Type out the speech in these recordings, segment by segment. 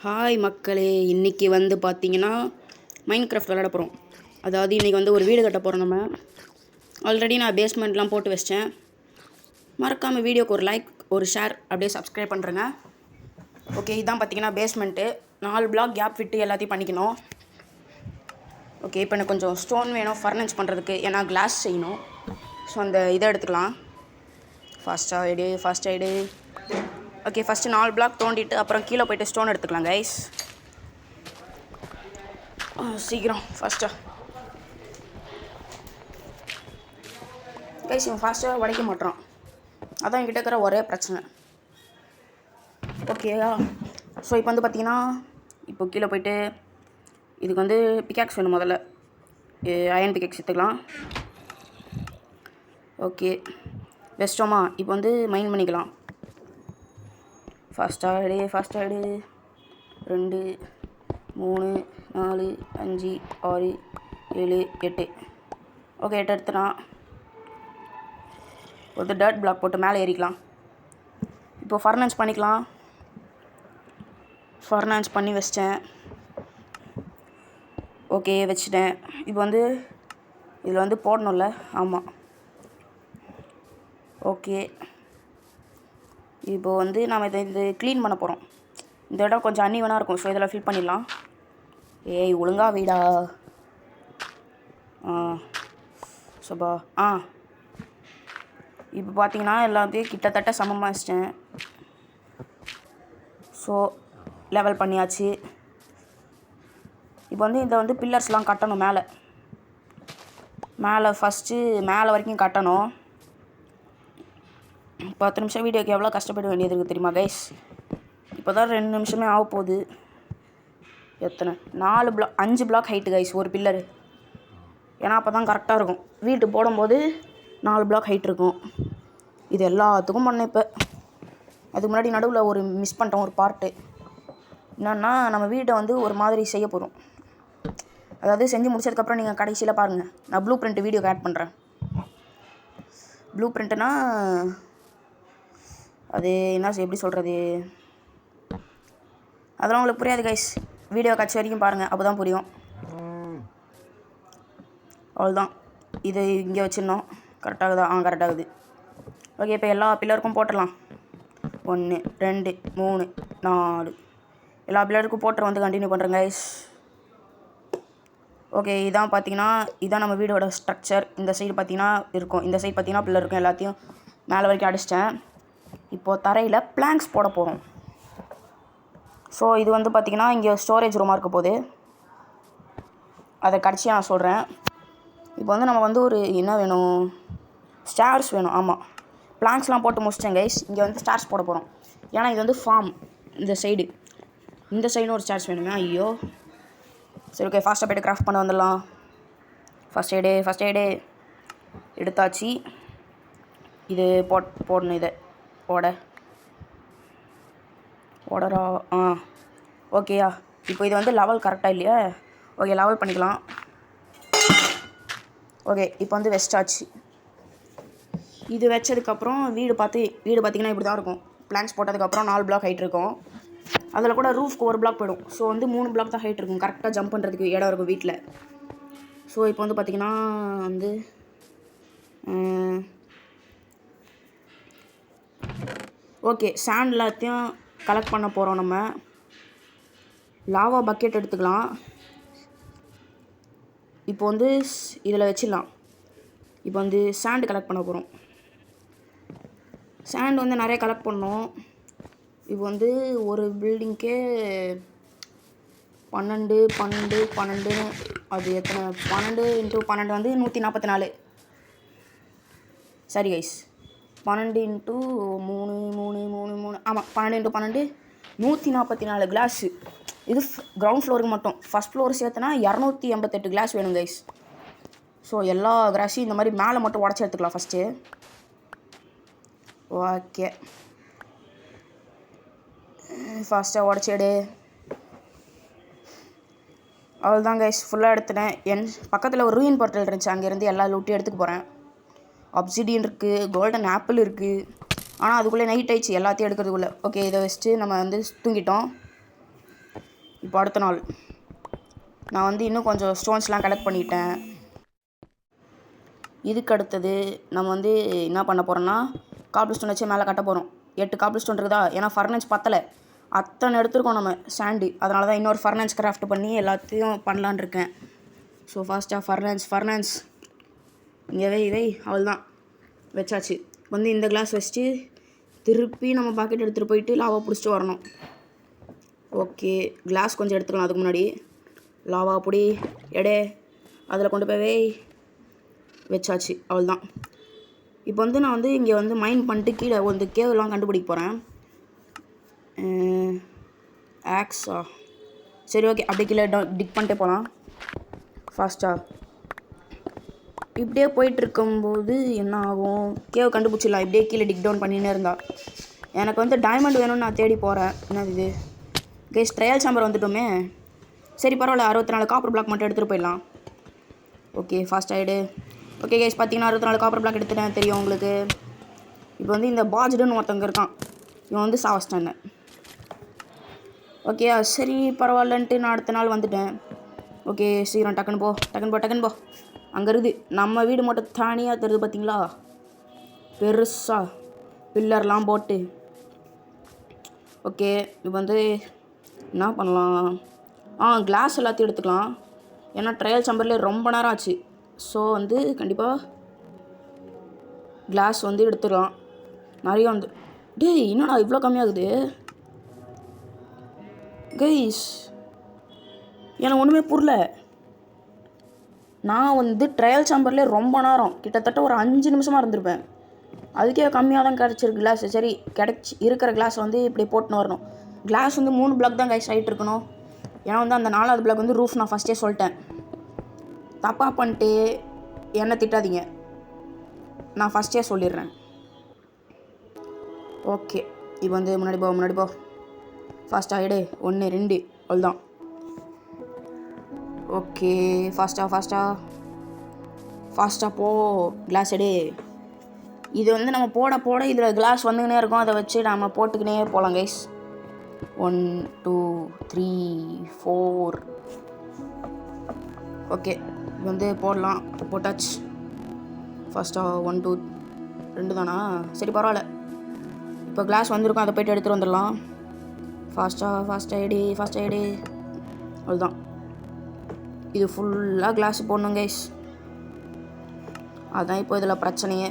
Hi மக்களே, இன்றைக்கி வந்து பார்த்தீங்கன்னா மைன்கிராஃப்ட் விளையாட போகிறோம். அதாவது இன்றைக்கி வந்து ஒரு வீடு கட்ட போகிறோம். நம்ம ஆல்ரெடி நான் பேஸ்மெண்ட்லாம் போட்டு வச்சிட்டேன். மறக்காமல் வீடியோக்கு ஒரு லைக், ஒரு ஷேர், அப்படியே சப்ஸ்கிரைப் பண்ணுறேங்க. ஓகே, இதான் பார்த்தீங்கன்னா பேஸ்மெண்ட்டு. 4 பிளாக் கேப் விட்டு எல்லாத்தையும் பண்ணிக்கணும். ஓகே, இப்போ எனக்கு கொஞ்சம் ஸ்டோன் வேணும் ஃபர்னிச் பண்ணுறதுக்கு, ஏன்னா கிளாஸ் செய்யணும். ஸோ அந்த இதை எடுத்துக்கலாம். ஃபாஸ்ட் ஆகிடு. ஓகே, ஃபஸ்ட்டு 4 பிளாக் தோண்டிட்டு அப்புறம் கீழே போய்ட்டு ஸ்டோன் எடுத்துக்கலாம் கைஸ். சீக்கிரம் ஃபாஸ்ட்டாக கைஸ். இவன் ஃபாஸ்ட்டாக உடைக்க மாட்டான், அதான் என்கிட்ட இருக்கிற ஒரே பிரச்சனை. ஓகேயா, ஸோ இப்போ வந்து பார்த்தீங்கன்னா இப்போ கீழே போய்ட்டு இதுக்கு வந்து பிக்காக்ஸ் வேணும். முதல்ல அயன் பிக்காக்ஸ் எடுத்துக்கலாம். ஓகே, வெஸ்டோமா இப்போ வந்து மைன் பண்ணிக்கலாம். ஃபாஸ்ட்டாக 2 3 4 5 6 7 8. ஓகே, 8 எடுத்துட்டான். ஒரு டர்ட் பிளாக் போட்டு மேலே ஏறிக்கலாம். இப்போ ஃபர்னான்ஸ் பண்ணிக்கலாம். ஃபர்னான்ஸ் பண்ணி வச்சிட்டேன். ஓகே, வச்சுட்டேன். இப்போ வந்து இதில் வந்து போடணும்ல. ஆமாம். ஓகே, இப்போது வந்து நம்ம இது க்ளீன் பண்ண போகிறோம். இந்த இடம் கொஞ்சம் அன்னிவனாக இருக்கும், ஸோ இதில் ஃபில் பண்ணிடலாம். ஏய் ஒழுங்கா வீடா. சபா இப்போ பார்த்தீங்கன்னா எல்லாத்தையும் கிட்டத்தட்ட சமமாக வச்சிட்டேன். ஸோ லெவல் பண்ணியாச்சு. இப்போ வந்து இதை வந்து பில்லர்ஸ்லாம் கட்டணும். மேலே ஃபஸ்ட்டு மேலே வரைக்கும் கட்டணும். 10 நிமிஷம் வீடியோக்கு எவ்வளோ கஷ்டப்பட வேண்டியது இருக்குது தெரியுமா கைஸ்? இப்போ தான் 2 நிமிஷமே ஆக போகுது. எத்தனை 5 பிளாக் ஹைட்டு கைஸ் ஒரு பில்லரு. ஏன்னா அப்போ தான் கரெக்டாக இருக்கும். வீட்டு போடும்போது 4 பிளாக் ஹைட் இருக்கும். இது எல்லாத்துக்கும் பண்ணேன். இப்போ அதுக்கு முன்னாடி நடுவில் ஒரு மிஸ் பண்ணிட்டோம் ஒரு பார்ட்டு. என்னென்னா நம்ம வீட்டை வந்து ஒரு மாதிரி செய்ய போகிறோம். அதாவது செஞ்சு முடிச்சதுக்கப்புறம் நீங்கள் கடைசியில் பாருங்கள். நான் ப்ளூ பிரிண்ட் வீடியோக்கு ஆட் பண்ணுறேன். ப்ளூ பிரிண்ட்டுனா அது என்ன எப்படி சொல்கிறது, அதெல்லாம் உங்களுக்கு புரியாது கைஸ். வீடியோ கட்சி வரைக்கும் பாருங்கள், அப்போ தான் புரியும். அவ்வளோதான். இது இங்கே வச்சிடணும். கரெக்டாகுதா? கரெக்டாகுது. ஓகே, இப்போ எல்லா பில்லருக்கும் போட்டுடலாம். 1 2 3 4 எல்லா பில்லருக்கும் போட்டு வந்து கண்டினியூ பண்ணுறேன் கைஸ். ஓகே, இதான் பார்த்தீங்கன்னா இதான் நம்ம வீடோட ஸ்ட்ரக்சர். இந்த சைடு பார்த்தீங்கன்னா இருக்கும், இந்த சைடு பார்த்தீங்கன்னா பில்லர் இருக்கும். எல்லாத்தையும் மேலே வரைக்கும் அடிச்சிட்டேன். இப்போது தரையில் பிளாங்க்ஸ் போட போகிறோம். ஸோ இது வந்து பார்த்திங்கன்னா இங்கே ஸ்டோரேஜ் ரூமாக இருக்க போகுது. அதை கடைசியாக நான் சொல்கிறேன். இப்போ வந்து நம்ம வந்து ஒரு என்ன வேணும், ஸ்டார்ஸ் வேணும். ஆமாம், பிளாங்க்ஸ்லாம் போட்டு முடிச்சிட்டேன் கைஸ். இங்கே வந்து ஸ்டார்ஸ் போட போகிறோம். ஏன்னா இது வந்து ஃபார்ம். இந்த சைடும் ஒரு ஸ்டார்ஸ் வேணுங்க. ஐயோ, சரி ஓகே, ஃபாஸ்ட்டாக போய்ட்டு கிராஃப்ட் பண்ண வந்துடலாம். ஃபஸ்ட் எய்டு எடுத்தாச்சு. இது போடணும். இதை ஓடரா. ஓகேயா, இப்போ இது வந்து லெவல் கரெக்டாக இல்லையா? ஓகே, லெவல் பண்ணிக்கலாம். ஓகே, இப்போ வந்து வெஸ்டாச்சு. இது வச்சதுக்கப்புறம் வீடு பார்த்திங்கன்னா இப்படி தான் இருக்கும். பிளான்ஸ் போட்டதுக்கப்புறம் 4 பிளாக் ஹைட் இருக்கும். அதில் கூட ரூஃப்க்கு 1 பிளாக் போயிடும். ஸோ வந்து 3 பிளாக் தான் ஹைட் இருக்கும். கரெக்டாக ஜம்ப் பண்ணுறதுக்கு இடம் இருக்கும் வீட்டில். ஸோ இப்போ வந்து பார்த்திங்கன்னா வந்து ஓகே, சாண்ட் எல்லாத்தையும் கலெக்ட் பண்ண போகிறோம். நம்ம லாவா பக்கெட் எடுத்துக்கலாம். இப்போ வந்து இதில் வச்சிடலாம். இப்போ வந்து சாண்டு கலெக்ட் பண்ண போகிறோம். சாண்ட் வந்து நிறைய கலெக்ட் பண்ணோம். இப்போ வந்து ஒரு பில்டிங்க்கே 12 அது எத்தனை 12 × 12 வந்து 144. சரி கைஸ், 12 × 3 ஆமாம், 12 × 12 144 கிளாஸு. இது கிரவுண்ட் ஃப்ளோருக்கு மட்டும். ஃபஸ்ட் ஃப்ளோர் சேர்த்துனா 288 கிளாஸ் வேணும் கைஸ். ஸோ எல்லா கிளாஸையும் இந்த மாதிரி மேலே மட்டும் உடச்சி எடுத்துக்கலாம் ஃபஸ்ட்டு. ஓகே, ஃபாஸ்ட்டாக உடச்சிடு. அவ்வளோதான் கைஸ், ஃபுல்லாக எடுத்துட்டேன். என் பக்கத்தில் ஒரு ரூயின் போர்ட்டல் இருந்துச்சு, அங்கேருந்து எல்லா லூட்டையும் எடுத்துக்க போகிறேன். அப்சிடியன் இருக்குது, கோல்டன் ஆப்பிள் இருக்குது. ஆனால் அதுக்குள்ளே நைட் ஆயிடுச்சு எல்லாத்தையும் எடுக்கிறதுக்குள்ளே. ஓகே, இதை வச்சுட்டு நம்ம வந்து தூங்கிட்டோம். இப்போ அடுத்த நாள் நான் வந்து இன்னும் கொஞ்சம் ஸ்டோன்ஸ்லாம் கலெக்ட் பண்ணிட்டேன். இதுக்கு அடுத்தது நம்ம வந்து என்ன பண்ண போகிறோன்னா காபிள் ஸ்டோன் வச்சு மேலே கட்ட போகிறோம். 8 காபிள் ஸ்டோன் இருக்குதா, ஏன்னா ஃபர்னன்ஸ் பத்தலை, அத்தனை எடுத்துருக்கோம் நம்ம சாண்டு. அதனால தான் இன்னொரு ஃபர்னன்ஸ் கிராஃப்ட் பண்ணி எல்லாத்தையும் பண்ணலான் இருக்கேன். ஸோ ஃபாஸ்ட்டாக ஃபர்னன்ஸ் இங்கே வை அவள் தான் வச்சாச்சு. வந்து இந்த கிளாஸ் வச்சுட்டு திருப்பி நம்ம பாக்கெட் எடுத்துகிட்டு போயிட்டு லாவா பிடிச்சிட்டு வரணும். ஓகே, கிளாஸ் கொஞ்சம் எடுத்துக்கலாம். அதுக்கு முன்னாடி லாவா பொடி அதில் கொண்டு போய் வச்சாச்சு. அவள் தான். இப்போ வந்து நான் வந்து இங்கே வந்து மைன் பண்ணிட்டு கீழே வந்து கேவெலாம் கண்டுபிடிக்க போகிறேன். ஆக்ஸா, சரி ஓகே, அப்படியே கீழே டிக் பண்ணிட்டே போகலாம் ஃபாஸ்ட்டாக. இப்படியே போயிட்டுருக்கும்போது என்ன ஆகும், கேவ் கண்டுபிடிச்சிடலாம். இப்படியே கீழே டிக் டவுன் பண்ணினே இருந்தா. எனக்கு வந்து டைமண்ட் வேணும்னு நான் தேடி போகிறேன். என்னது இது கைஸ், ட்ரையல் சாம்பர் வந்துட்டோமே. சரி பரவாயில்ல, 64 காப்பர் பிளாக் மட்டும் எடுத்துகிட்டு போயிடலாம். ஓகே, ஃபாஸ்ட் ஆகிடு. ஓகே கைஸ், பார்த்தீங்கன்னா 64 காப்பர் பிளாக் எடுத்துட்டேன், தெரியும் உங்களுக்கு. இப்போ வந்து இந்த பாஜ்டுன்னு ஒருத்தவங்க இருக்கான், இவன் வந்து சாவஸ்டான். ஓகே சரி பரவாயில்லன்ட்டு நான் அடுத்த நாள் வந்துட்டேன். ஓகே சீக்கிரம் டக்குன்னு போ. அங்கே இருக்குது நம்ம வீடு மட்டும் தனியாக தெரியுது பார்த்தீங்களா, பெருசாக பில்லர்லாம் போட்டு. ஓகே இப்போ வந்து என்ன பண்ணலாம், கிளாஸ் எல்லாத்தையும் எடுத்துக்கலாம். ஏன்னா ட்ரையல் சம்பர்லேயே ரொம்ப நேரம் ஆச்சு. ஸோ வந்து கண்டிப்பாக கிளாஸ் வந்து எடுத்துக்கலாம். நிறைய வந்து என்னடா இவ்வளோ கம்மியாகுது கைஸ், எனக்கு ஒன்றுமே புரியல. நான் வந்து ட்ரையல் சாம்பர்லேயே ரொம்ப நேரம், கிட்டத்தட்ட ஒரு 5 நிமிஷமாக இருந்திருப்பேன். அதுக்கே கம்மியாக தான் கிடச்சிருக்கு கிளாஸ். சரி இருக்கிற கிளாஸ் வந்து இப்படி போட்டுன்னு வரணும். கிளாஸ் வந்து 3 பிளாக் தான் கைஸ் ஆகிட்டு இருக்கணும். ஏன்னா வந்து அந்த 4வது பிளாக் வந்து ரூஃப் நான் ஃபஸ்ட்டே சொல்லிட்டேன். தப்பாக பண்ணிட்டு என்னை திட்டாதீங்க, நான் ஃபஸ்ட்டே சொல்லிடுறேன். ஓகே இப்போ வந்து முன்னாடி போ ஃபாஸ்ட்டாக எடு. 1 2 அவ்வளோதான். ஓகே ஃபாஸ்ட்டாக போ, கிளாஸ் எடு. இது வந்து நம்ம போட இதில் கிளாஸ் வந்துக்கினே இருக்கும். அதை வச்சு நம்ம போட்டுக்கினே போகலாம் கைஸ். 1 2 3 4. ஓகே இது வந்து போடலாம். போட்டாச்சு. ஃபஸ்ட்டாக 1 2 2 தானா, சரி பரவாயில்ல. இப்போ கிளாஸ் வந்திருக்கும், அதை போய்ட்டு எடுத்துகிட்டு வந்துடலாம். ஃபாஸ்ட்டாக எடு. அவ்வளோதான். இது ஃபுல்லாக கிளாஸ் போடணும் கைஸ், அதுதான் இப்போ இதில் பிரச்சனையே.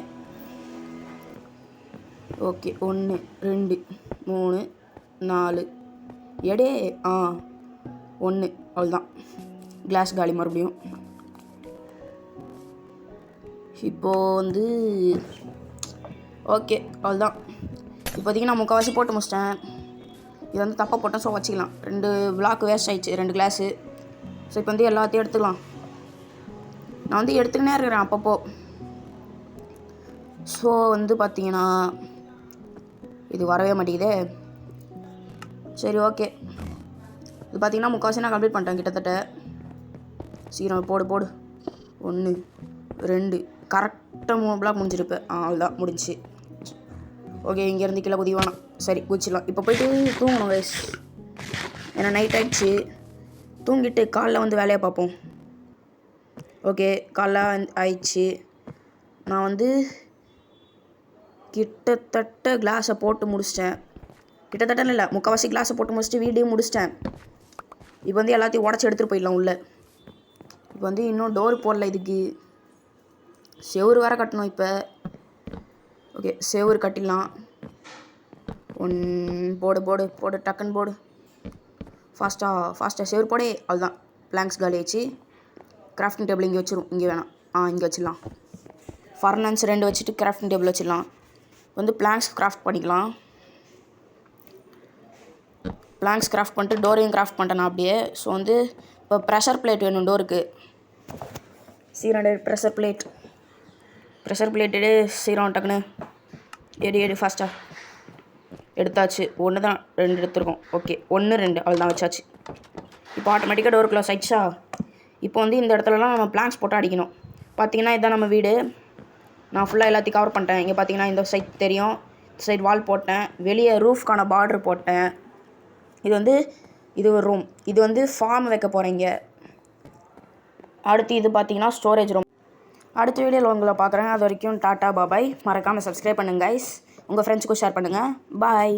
ஓகே 1 2 3 4 எடே 1 அவ்வளோதான். கிளாஸ் காலி மறுபடியும். இப்போது வந்து ஓகே அவ்வளோதான். இப்போதைக்கு நான் முக்கால்வாசி போட்டு முடிச்சிட்டேன். இது வந்து தப்பாக போட்டேன், ஸோ வச்சுக்கலாம். 2 பிளாக் வேஸ்ட் ஆகிடுச்சு, 2 கிளாஸு. ஸோ இப்போ வந்து எல்லாத்தையும் எடுத்துக்கலாம். நான் வந்து எடுத்துக்கினே இருக்கிறேன் அப்பப்போ. ஸோ வந்து பார்த்தீங்கன்னா இது வரவே மாட்டேங்குதே. சரி ஓகே, இது பார்த்தீங்கன்னா முக்கால்வாசி நான் கம்ப்ளீட் பண்ணிட்டேன் கிட்டத்தட்ட. சீக்கிரம் போடு. 1 2 கரெக்டாக 3 பிளாக் முடிஞ்சிருப்பேன். அவ்வளோதான் முடிஞ்சிச்சு. ஓகே இங்கேருந்து கீழே குதி வேணாம். சரி குதிச்சிடலாம். இப்போ போய்ட்டு தூங்கணும் கைஸ், ஏன்னா நைட் ஆகிடுச்சு. தூங்கிட்டு காலைல வந்து வேலையை பார்ப்போம். ஓகே காலைல ஆயிடுச்சு. நான் வந்து கிட்டத்தட்ட கிளாஸை போட்டு முடிச்சிட்டேன். கிட்டத்தட்ட இல்லை, முக்கால்வாசி கிளாஸை போட்டு முடிச்சுட்டு வீடியோ முடிச்சிட்டேன். இப்போ வந்து எல்லாத்தையும் உடச்சி எடுத்துகிட்டு போயிடலாம் உள்ளே. இப்போ வந்து இன்னும் டோர் போடல, இதுக்கு செவுறு வேறு கட்டணும். இப்போ ஓகே செவுறு கட்டிடலாம். 1 போடு டக்குன்னு போடு. ஃபாஸ்ட்டாக செவுறு போடே. அவ்வளோதான், பிளாங்க்ஸ் காலி ஆச்சு. கிராஃப்டிங் டேபிள் இங்கே வச்சிரும், இங்கே வேணாம். இங்கே வச்சிடலாம். ஃபர்னன்ஸ் 2 வச்சுட்டு கிராஃப்டிங் டேபிள் வச்சிடலாம். வந்து பிளாங்க்ஸ் கிராஃப்ட் பண்ணிக்கலாம். பிளாங்க்ஸ் கிராஃப்ட் பண்ணிட்டு டோரையும் கிராஃப்ட் பண்ணிட்டேன் அப்படியே. ஸோ வந்து இப்போ ப்ரெஷர் பிளேட் வேணும் டோருக்கு. சீக்கிரம் ப்ரெஷர் பிளேட்டு சீக்கிரம் டக்குன்னு எடு ஃபாஸ்ட்டாக. எடுத்தாச்சு. 1 தான் 2 எடுத்துருக்கோம். ஓகே 1 2 அவ்வளோதான் வச்சாச்சு. இப்போ ஆட்டோமேட்டிக்காக டோர் க்ளோஸ் ஆகிடுச்சா. இப்போ வந்து இந்த இடத்துலலாம் நம்ம பிளாங்க்ஸ் போட்டு அடிக்கணும். பார்த்தீங்கன்னா இதுதான் நம்ம வீடு. நான் ஃபுல்லாக எல்லாத்தையும் கவர் பண்ணிட்டேன். இங்கே பார்த்தீங்கன்னா இந்த சைட் தெரியும், சைட் வால் போட்டேன். வெளியே ரூஃப்கான பார்டர் போட்டேன். இது வந்து இது ஒரு ரூம். இது வந்து ஃபார்ம் வைக்க போகிறீங்க. அடுத்து இது பார்த்தீங்கன்னா ஸ்டோரேஜ் ரூம். அடுத்த வீடியோவில் உங்களை பார்க்குறேன். அது வரைக்கும் டாட்டா பாபாய். மறக்காமல் சப்ஸ்கிரைப் பண்ணுங்கள் கைஸ். உங்கள் ஃப்ரெண்ட்ஸுக்கும் ஷேர் பண்ணுங்கள். பாய்.